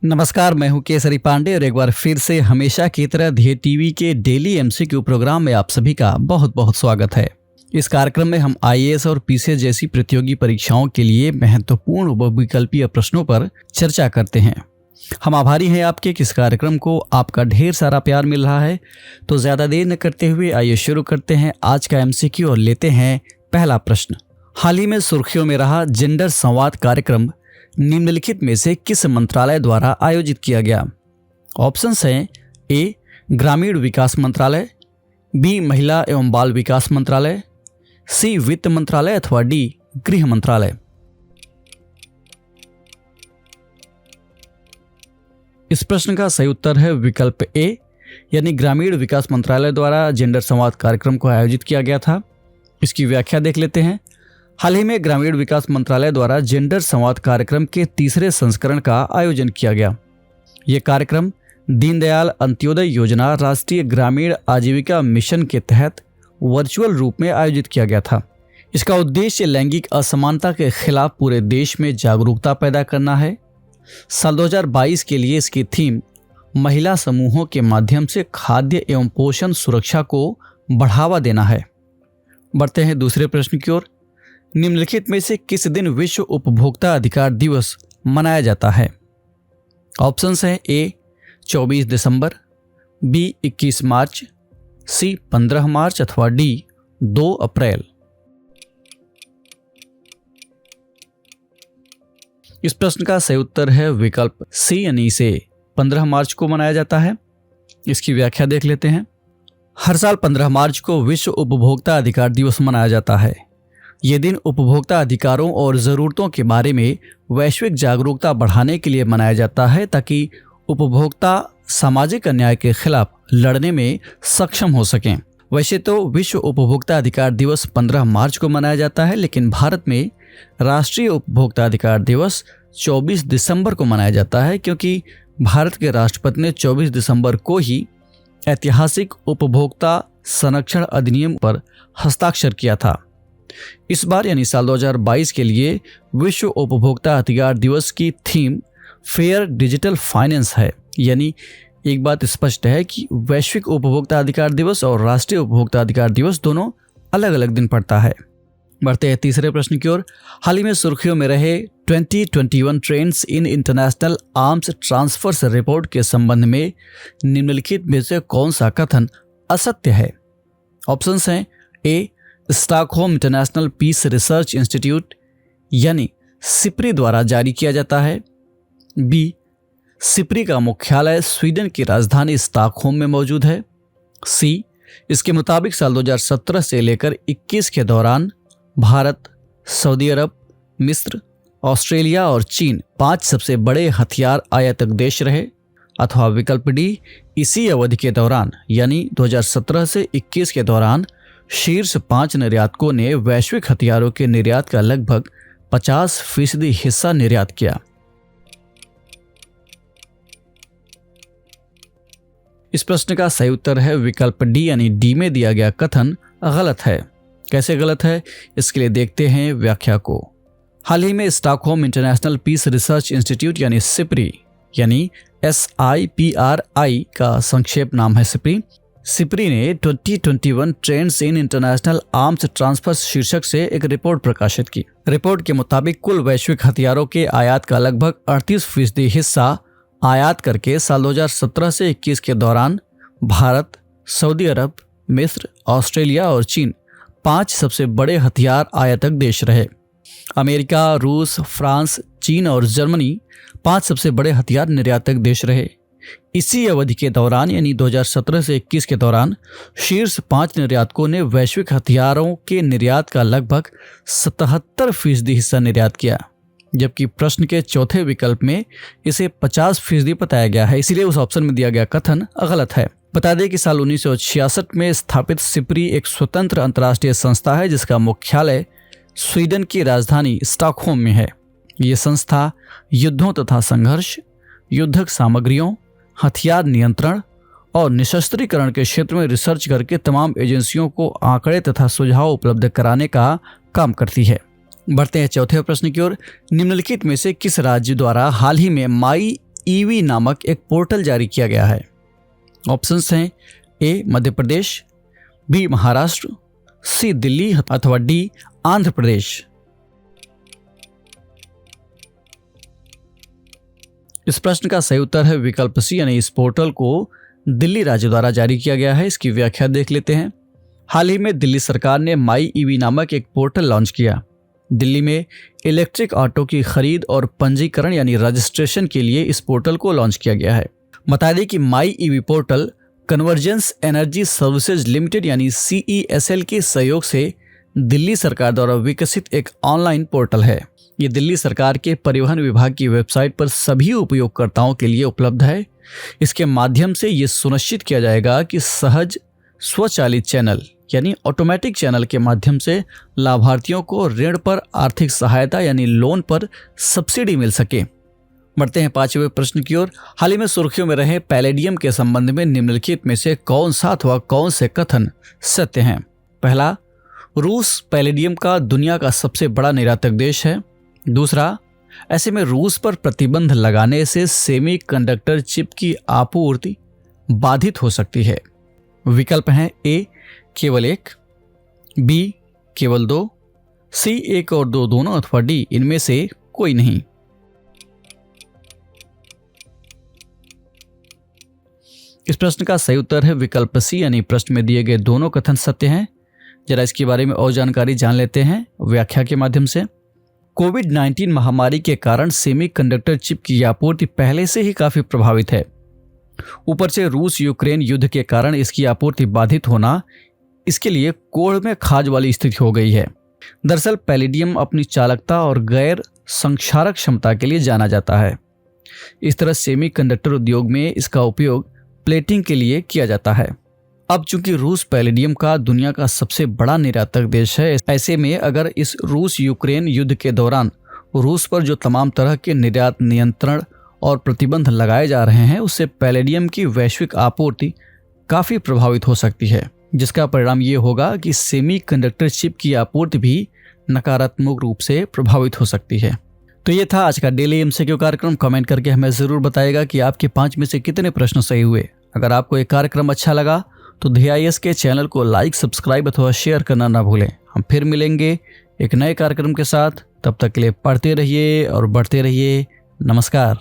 नमस्कार, मैं हूं केसरी पांडे और एक बार फिर से हमेशा की तरह ध्येय टीवी के डेली एमसीक्यू प्रोग्राम में आप सभी का बहुत बहुत स्वागत है। इस कार्यक्रम में हम आईएएस और पीसीएस जैसी प्रतियोगी परीक्षाओं के लिए महत्वपूर्ण बहुविकल्पीय प्रश्नों पर चर्चा करते हैं। हम आभारी हैं आपके कि इस कार्यक्रम को आपका ढेर सारा प्यार मिल रहा है। तो ज्यादा देर न करते हुए आइए शुरू करते हैं आज का एमसीक्यू और लेते हैं पहला प्रश्न। हाल ही में सुर्खियों में रहा जेंडर संवाद कार्यक्रम निम्नलिखित में से किस मंत्रालय द्वारा आयोजित किया गया? ऑप्शंस हैं ए ग्रामीण विकास मंत्रालय, बी महिला एवं बाल विकास मंत्रालय, सी वित्त मंत्रालय अथवा डी गृह मंत्रालय। इस प्रश्न का सही उत्तर है विकल्प ए, यानी ग्रामीण विकास मंत्रालय द्वारा जेंडर संवाद कार्यक्रम को आयोजित किया गया था। इसकी व्याख्या देख लेते हैं। हाल ही में ग्रामीण विकास मंत्रालय द्वारा जेंडर संवाद कार्यक्रम के तीसरे संस्करण का आयोजन किया गया। ये कार्यक्रम दीनदयाल अंत्योदय योजना राष्ट्रीय ग्रामीण आजीविका मिशन के तहत वर्चुअल रूप में आयोजित किया गया था। इसका उद्देश्य लैंगिक असमानता के खिलाफ पूरे देश में जागरूकता पैदा करना है। साल 2022 के लिए इसकी थीम महिला समूहों के माध्यम से खाद्य एवं पोषण सुरक्षा को बढ़ावा देना है। बढ़ते हैं दूसरे प्रश्न की ओर। निम्नलिखित में से किस दिन विश्व उपभोक्ता अधिकार दिवस मनाया जाता है? ऑप्शंस हैं ए 24 दिसंबर, बी 21 मार्च, सी 15 मार्च अथवा डी 2 अप्रैल। इस प्रश्न का सही उत्तर है विकल्प सी, यानी इसे 15 मार्च को मनाया जाता है। इसकी व्याख्या देख लेते हैं। हर साल 15 मार्च को विश्व उपभोक्ता अधिकार दिवस मनाया जाता है। ये दिन उपभोक्ता अधिकारों और ज़रूरतों के बारे में वैश्विक जागरूकता बढ़ाने के लिए मनाया जाता है ताकि उपभोक्ता सामाजिक अन्याय के खिलाफ लड़ने में सक्षम हो सकें। वैसे तो विश्व उपभोक्ता अधिकार दिवस 15 मार्च को मनाया जाता है, लेकिन भारत में राष्ट्रीय उपभोक्ता अधिकार दिवस 24 दिसंबर को मनाया जाता है, क्योंकि भारत के राष्ट्रपति ने 24 दिसंबर को ही ऐतिहासिक उपभोक्ता संरक्षण अधिनियम पर हस्ताक्षर किया था। इस बार यानी साल 2022 के लिए विश्व उपभोक्ता अधिकार दिवस की थीम फेयर डिजिटल फाइनेंस है। यानी एक बात स्पष्ट है कि वैश्विक उपभोक्ता अधिकार दिवस और राष्ट्रीय उपभोक्ता अधिकार दिवस दोनों अलग अलग दिन पड़ता है। बढ़ते हैं तीसरे प्रश्न की ओर। हाल ही में सुर्खियों में रहे 2021 trends in international arms transfers report के संबंध में निम्नलिखित में से कौन सा कथन असत्य है? ऑप्शंस हैं A Stockholm International Peace Research Institute यानी सिप्री द्वारा जारी किया जाता है, बी सिप्री का मुख्यालय स्वीडन की राजधानी स्टॉकहोम में मौजूद है, सी इसके मुताबिक साल 2017 से लेकर 21 के दौरान भारत, सऊदी अरब, मिस्र, ऑस्ट्रेलिया और चीन 5 सबसे बड़े हथियार आयातक देश रहे, अथवा विकल्प डी इसी अवधि के दौरान यानी 2017 से 21 के दौरान शीर्ष 5 निर्यातकों ने वैश्विक हथियारों के निर्यात का लगभग 50% हिस्सा निर्यात किया। इस प्रश्न का सही उत्तर है विकल्प डी, यानी डी में दिया गया कथन गलत है। कैसे गलत है, इसके लिए देखते हैं व्याख्या को। हाल ही में Stockholm International Peace Research Institute यानी सिप्री, यानी SIPRI का संक्षेप नाम है सिप्री ने 2021 trends in international arms transfers शीर्षक से एक रिपोर्ट प्रकाशित की। रिपोर्ट के मुताबिक कुल वैश्विक हथियारों के आयात का लगभग 38% हिस्सा आयात करके साल 2017 से 21 के दौरान भारत, सऊदी अरब, मिस्र, ऑस्ट्रेलिया और चीन 5 सबसे बड़े हथियार आयातक देश रहे। अमेरिका, रूस, फ्रांस, चीन और जर्मनी 5 सबसे बड़े हथियार निर्यातक देश रहे। इसी अवधि के दौरान यानी 2017 से 21 के दौरान शीर्ष 5 निर्यातकों ने वैश्विक हथियारों के निर्यात का लगभग 77% हिस्सा निर्यात किया, जबकि प्रश्न के चौथे विकल्प में इसे 50% बताया गया है। इसीलिए उस ऑप्शन में दिया गया कथन गलत है। बता दें कि साल 1966 में स्थापित सिप्री एक स्वतंत्र अंतर्राष्ट्रीय संस्था है जिसका मुख्यालय स्वीडन की राजधानी स्टॉकहोम में है। ये संस्था युद्धों तथा संघर्ष, युद्धक सामग्रियों, हथियार नियंत्रण और निशस्त्रीकरण के क्षेत्र में रिसर्च करके तमाम एजेंसियों को आंकड़े तथा सुझाव उपलब्ध कराने का काम करती है। बढ़ते हैं चौथे प्रश्न की ओर। निम्नलिखित में से किस राज्य द्वारा हाल ही में माई ईवी नामक एक पोर्टल जारी किया गया है? ऑप्शंस हैं ए मध्य प्रदेश, बी महाराष्ट्र, सी दिल्ली अथवा डी आंध्र प्रदेश। इस प्रश्न का सही उत्तर है विकल्प सी, यानी इस पोर्टल को दिल्ली राज्य द्वारा जारी किया गया है। इसकी व्याख्या देख लेते हैं। हाल ही में दिल्ली सरकार ने माई ईवी नामक एक पोर्टल लॉन्च किया। दिल्ली में इलेक्ट्रिक ऑटो की खरीद और पंजीकरण यानी रजिस्ट्रेशन के लिए इस पोर्टल को लॉन्च किया गया है। बता दें कि My EV portal Convergence Energy Services Limited यानी CESL के सहयोग से दिल्ली सरकार द्वारा विकसित एक ऑनलाइन पोर्टल है। ये दिल्ली सरकार के परिवहन विभाग की वेबसाइट पर सभी उपयोगकर्ताओं के लिए उपलब्ध है। इसके माध्यम से ये सुनिश्चित किया जाएगा कि सहज स्वचालित चैनल यानी ऑटोमेटिक चैनल के माध्यम से लाभार्थियों को ऋण पर आर्थिक सहायता यानी लोन पर सब्सिडी मिल सके। बढ़ते हैं 5वें प्रश्न की ओर। हाल ही में सुर्खियों में रहे पैलेडियम के संबंध में निम्नलिखित में से कौन सा अथवा कौन से कथन सत्य हैं? पहला, रूस पैलेडियम का दुनिया का सबसे बड़ा निर्यातक देश है। दूसरा, ऐसे में रूस पर प्रतिबंध लगाने से सेमीकंडक्टर चिप की आपूर्ति बाधित हो सकती है। विकल्प हैं ए केवल 1, बी केवल 2, सी 1 और 2 दोनों अथवा डी इनमें से कोई नहीं। इस प्रश्न का सही उत्तर है विकल्प सी, यानी प्रश्न में दिए गए दोनों कथन सत्य हैं। जरा इसके बारे में और जानकारी जान लेते हैं व्याख्या के माध्यम से। कोविड-19 महामारी के कारण सेमीकंडक्टर चिप की आपूर्ति पहले से ही काफी प्रभावित है। ऊपर से रूस यूक्रेन युद्ध के कारण इसकी आपूर्ति बाधित होना इसके लिए कोढ़ में खाज वाली स्थिति हो गई है। दरअसल पैलेडियम अपनी चालकता और गैर संक्षारक क्षमता के लिए जाना जाता है। इस तरह सेमीकंडक्टर उद्योग में इसका उपयोग प्लेटिंग के लिए किया जाता है। अब चूंकि रूस पैलेडियम का दुनिया का सबसे बड़ा निर्यातक देश है, ऐसे में अगर इस रूस यूक्रेन युद्ध के दौरान रूस पर जो तमाम तरह के निर्यात नियंत्रण और प्रतिबंध लगाए जा रहे हैं, उससे पैलेडियम की वैश्विक आपूर्ति काफी प्रभावित हो सकती है, जिसका परिणाम ये होगा कि सेमीकंडक्टर चिप की आपूर्ति भी नकारात्मक रूप से प्रभावित हो सकती है। तो ये था आज का डेली MCQ कार्यक्रम। कमेंट करके हमें जरूर बताइएगा कि आपके 5 में से कितने प्रश्न सही हुए। अगर आपको ये कार्यक्रम अच्छा लगा तो DIS के चैनल को लाइक, सब्सक्राइब अथवा शेयर करना ना भूलें। हम फिर मिलेंगे एक नए कार्यक्रम के साथ। तब तक के लिए पढ़ते रहिए और बढ़ते रहिए। नमस्कार।